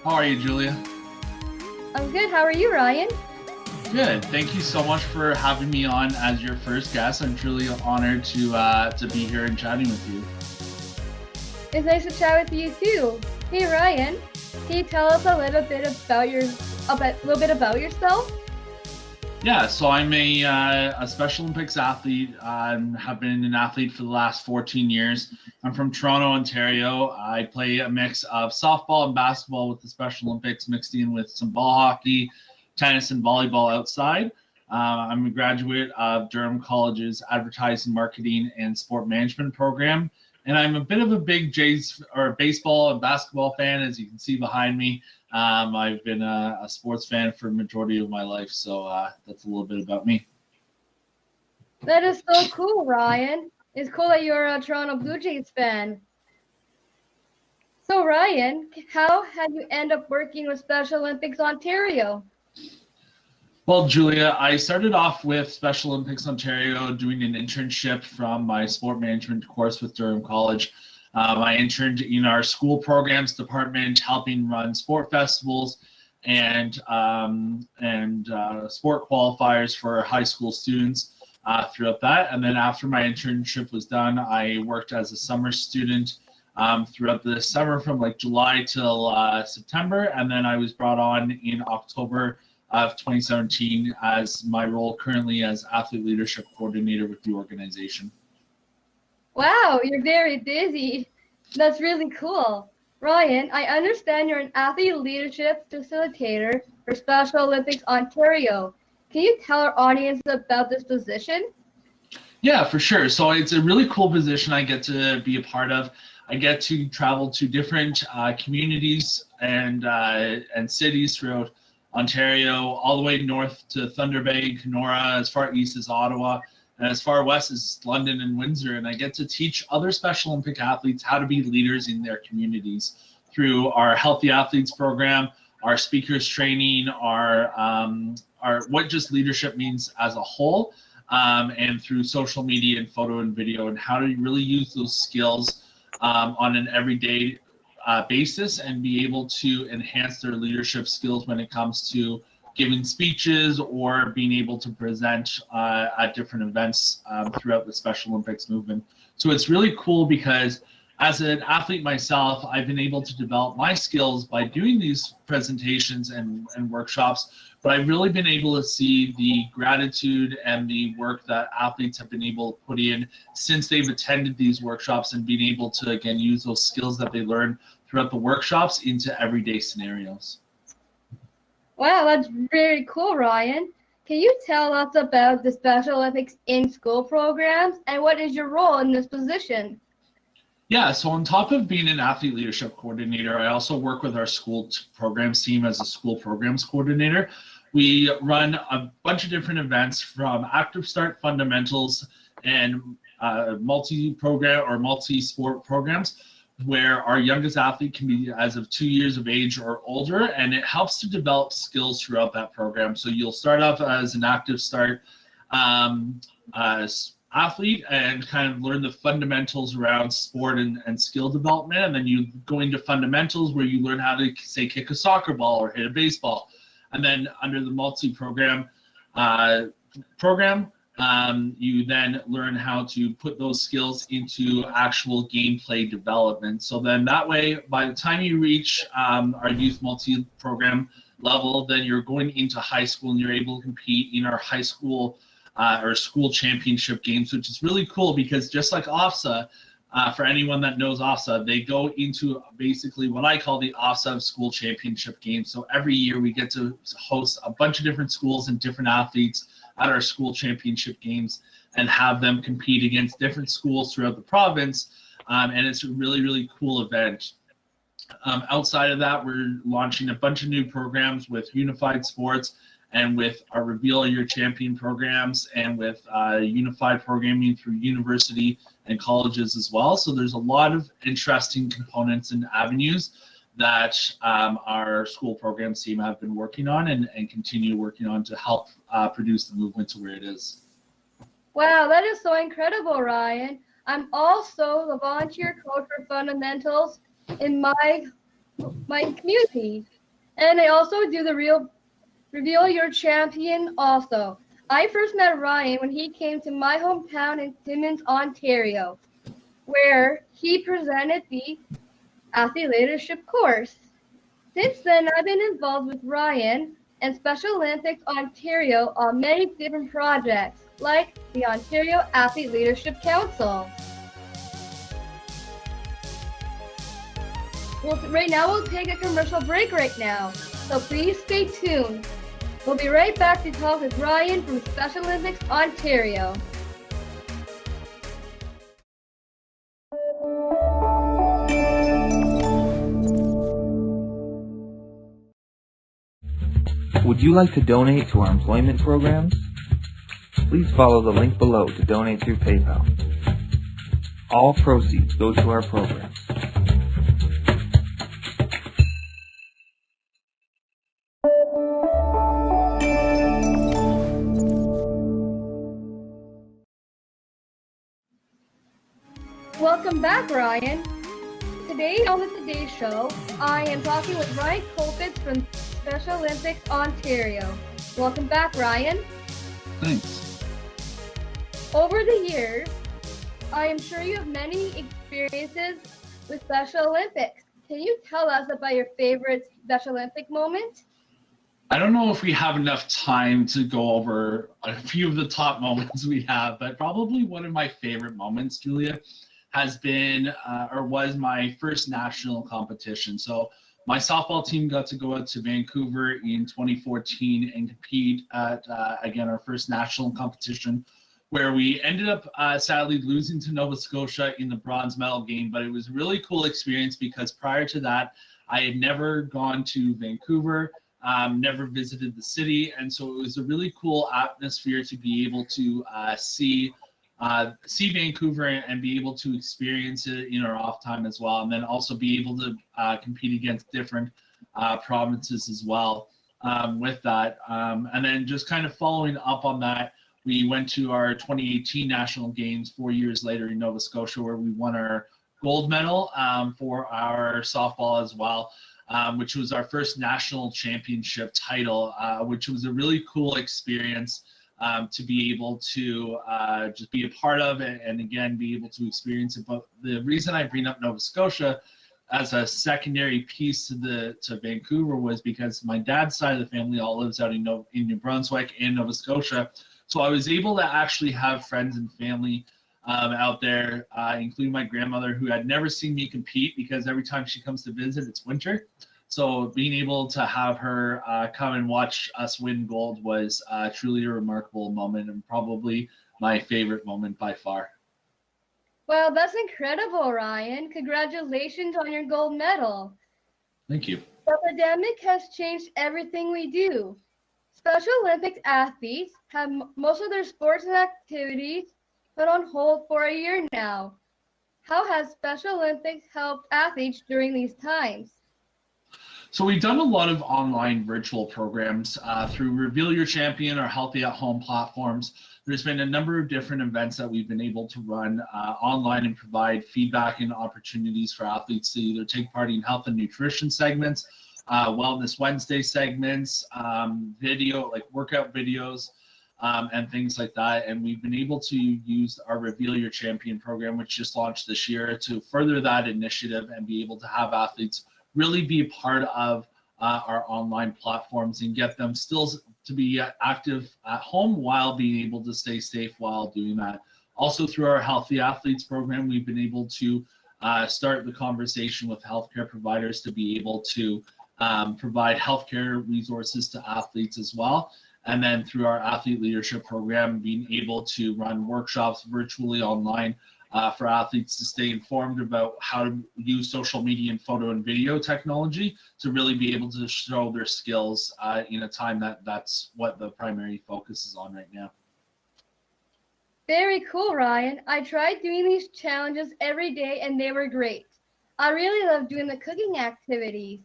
How are you, Julia? I'm good. How are you, Ryan? Good. Thank you so much for having me on as your first guest. I'm truly honored to be here and chatting with you. It's nice to chat with you too. Hey, Ryan, can you tell us a little bit about yourself? Yeah, so I'm a Special Olympics athlete. Have been an athlete for the last 14 years. I'm from Toronto, Ontario. I play a mix of softball and basketball with the Special Olympics, mixed in with some ball hockey, tennis, and volleyball outside. I'm a graduate of Durham College's Advertising, Marketing, and Sport Management program. And I'm a bit of a big baseball and basketball fan, as you can see behind me. I've been a sports fan for the majority of my life, so that's a little bit about me. That is so cool, Ryan. It's cool that you're a Toronto Blue Jays fan. So, Ryan, how have you ended up working with Special Olympics Ontario? Well, Julia, I started off with Special Olympics Ontario doing an internship from my sport management course with Durham College. I interned in our school programs department, helping run sport festivals and sport qualifiers for high school students throughout that. And then after my internship was done, I worked as a summer student throughout the summer from like July till September. And then I was brought on in October of 2017 as my role currently as athlete leadership coordinator with the organization. Wow, you're very busy. That's really cool. Ryan, I understand you're an athlete leadership facilitator for Special Olympics Ontario. Can you tell our audience about this position? Yeah, for sure. So it's a really cool position I get to be a part of. I get to travel to different communities and cities throughout Ontario, all the way north to Thunder Bay, Kenora, as far east as Ottawa, and as far west as London and Windsor. And I get to teach other Special Olympic athletes how to be leaders in their communities through our Healthy Athletes program, our speakers training, our what just leadership means as a whole, and through social media and photo and video, and how to really use those skills on an everyday basis and be able to enhance their leadership skills when it comes to giving speeches or being able to present at different events throughout the Special Olympics movement. So it's really cool because as an athlete myself, I've been able to develop my skills by doing these presentations and workshops, but I've really been able to see the gratitude and the work that athletes have been able to put in since they've attended these workshops and being able to, again, use those skills that they learn throughout the workshops into everyday scenarios. Wow, that's very cool, Ryan. Can you tell us about the Special Olympics in school programs and what is your role in this position? Yeah, so on top of being an athlete leadership coordinator, I also work with our school programs team as a school programs coordinator. We run a bunch of different events from Active Start fundamentals and multi-program or multi-sport programs where our youngest athlete can be as of 2 years of age or older, and it helps to develop skills throughout that program. So you'll start off as an Active Start athlete and kind of learn the fundamentals around sport and skill development, and then you go into fundamentals where you learn how to, say, kick a soccer ball or hit a baseball. And then under the multi-program you then learn how to put those skills into actual gameplay development. So then that way, by the time you reach our youth multi-program level, then you're going into high school and you're able to compete in our high school or school championship games, which is really cool because just like OFSA, for anyone that knows OFSA, they go into basically what I call the OFSA school championship games. So every year we get to host a bunch of different schools and different athletes at our school championship games and have them compete against different schools throughout the province. And it's a really, really cool event. Outside of that, we're launching a bunch of new programs with Unified Sports and with our Reveal Your Champion programs and with unified programming through university and colleges as well. So there's a lot of interesting components and avenues that our school programs team have been working on and continue working on to help produce the movement to where it is. Wow, that is so incredible, Ryan. I'm also the volunteer coach for fundamentals in my community. And I also do the Reveal Your Champion also. I first met Ryan when he came to my hometown in Timmins, Ontario, where he presented the athlete leadership course. Since then, I've been involved with Ryan and Special Olympics Ontario on many different projects, like the Ontario Athlete Leadership Council. Right now, we'll take a commercial break right now, so please stay tuned. We'll be right back to talk with Ryan from Special Olympics Ontario. Would you like to donate to our employment programs? Please follow the link below to donate through PayPal. All proceeds go to our programs. Welcome back, Ryan. Today on the Today Show, I am talking with Ryan Colpitt from Special Olympics Ontario. Welcome back, Ryan. Thanks. Over the years, I am sure you have many experiences with Special Olympics. Can you tell us about your favorite Special Olympic moment? I don't know if we have enough time to go over a few of the top moments we have, but probably one of my favorite moments, Julia, has been or was my first national competition. So my softball team got to go out to Vancouver in 2014 and compete at, again, our first national competition, where we ended up sadly losing to Nova Scotia in the bronze medal game. But it was a really cool experience because prior to that, I had never gone to Vancouver, never visited the city. And so it was a really cool atmosphere to be able to see Vancouver and be able to experience it in our off time as well, and then also be able to compete against different provinces as well with that. And then just kind of following up on that, we went to our 2018 National Games 4 years later in Nova Scotia, where we won our gold medal for our softball as well, which was our first national championship title, which was a really cool experience. To be able to just be a part of it and again be able to experience it. But the reason I bring up Nova Scotia as a secondary piece to Vancouver was because my dad's side of the family all lives out in New Brunswick and Nova Scotia. So I was able to actually have friends and family out there, including my grandmother, who had never seen me compete because every time she comes to visit, it's winter. So being able to have her come and watch us win gold was truly a remarkable moment and probably my favorite moment by far. Well, that's incredible, Ryan. Congratulations on your gold medal. Thank you. The pandemic has changed everything we do. Special Olympics athletes have most of their sports and activities put on hold for a year now. How has Special Olympics helped athletes during these times? So we've done a lot of online virtual programs through Reveal Your Champion, our Healthy at Home platforms. There's been a number of different events that we've been able to run online and provide feedback and opportunities for athletes to either take part in health and nutrition segments, Wellness Wednesday segments, video, like workout videos, and things like that. And we've been able to use our Reveal Your Champion program, which just launched this year, to further that initiative and be able to have athletes really be a part of our online platforms and get them still to be active at home while being able to stay safe while doing that. Also through our Healthy Athletes program, we've been able to start the conversation with healthcare providers to be able to provide healthcare resources to athletes as well. And then through our athlete leadership program, being able to run workshops virtually online for athletes to stay informed about how to use social media and photo and video technology to really be able to show their skills in a time that's what the primary focus is on right now. Very cool, Ryan. I tried doing these challenges every day and they were great. I really love doing the cooking activities.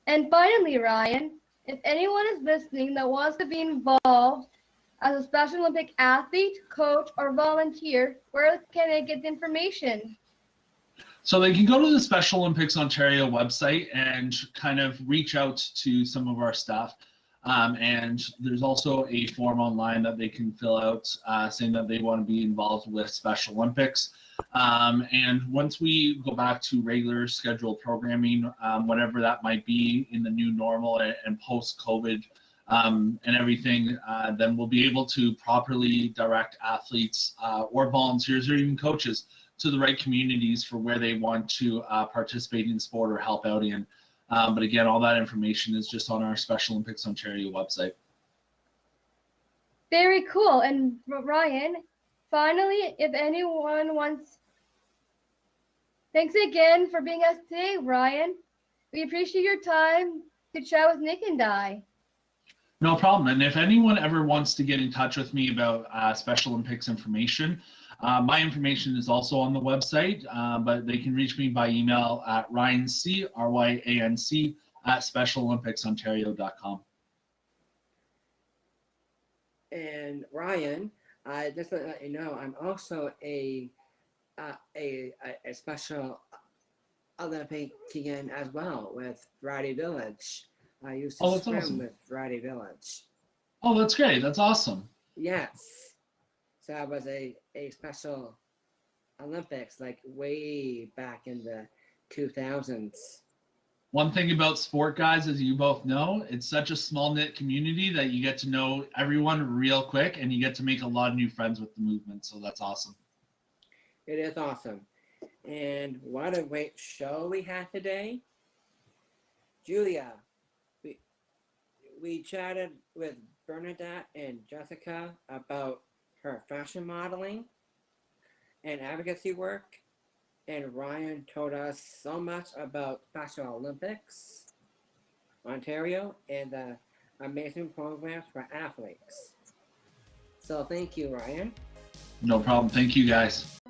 And finally, Ryan, if anyone is listening that wants to be involved as a Special Olympic athlete, coach, or volunteer, where can they get the information? So they can go to the Special Olympics Ontario website and kind of reach out to some of our staff. And there's also a form online that they can fill out saying that they want to be involved with Special Olympics. And once we go back to regular scheduled programming, whatever that might be in the new normal and post-COVID and everything, then we'll be able to properly direct athletes or volunteers or even coaches to the right communities for where they want to participate in sport or help out in. But again, all that information is just on our Special Olympics Ontario website. Very cool. And Ryan, finally, if anyone wants, thanks again for being us today, Ryan. We appreciate your time to chat with Nick and I. No problem. And if anyone ever wants to get in touch with me about Special Olympics information, my information is also on the website, but they can reach me by email at ryanc, R-Y-A-N-C, at specialolympicsontario.com. And Ryan, just to let you know, I'm also a Special Olympian as well with Variety Village. I used to swim awesome. with Variety Village. Oh, that's great. That's awesome. Yes. So I was a Special Olympics like way back in the 2000s. One thing about sport, guys, as you both know, it's such a small-knit community that you get to know everyone real quick and you get to make a lot of new friends with the movement. So that's awesome. It is awesome. And what a great show we had today. Julia, we chatted with Bernadette and Jessica about her fashion modeling and advocacy work. And Ryan told us so much about Special Olympics Ontario and the amazing programs for athletes. So thank you, Ryan. No problem. Thank you, guys.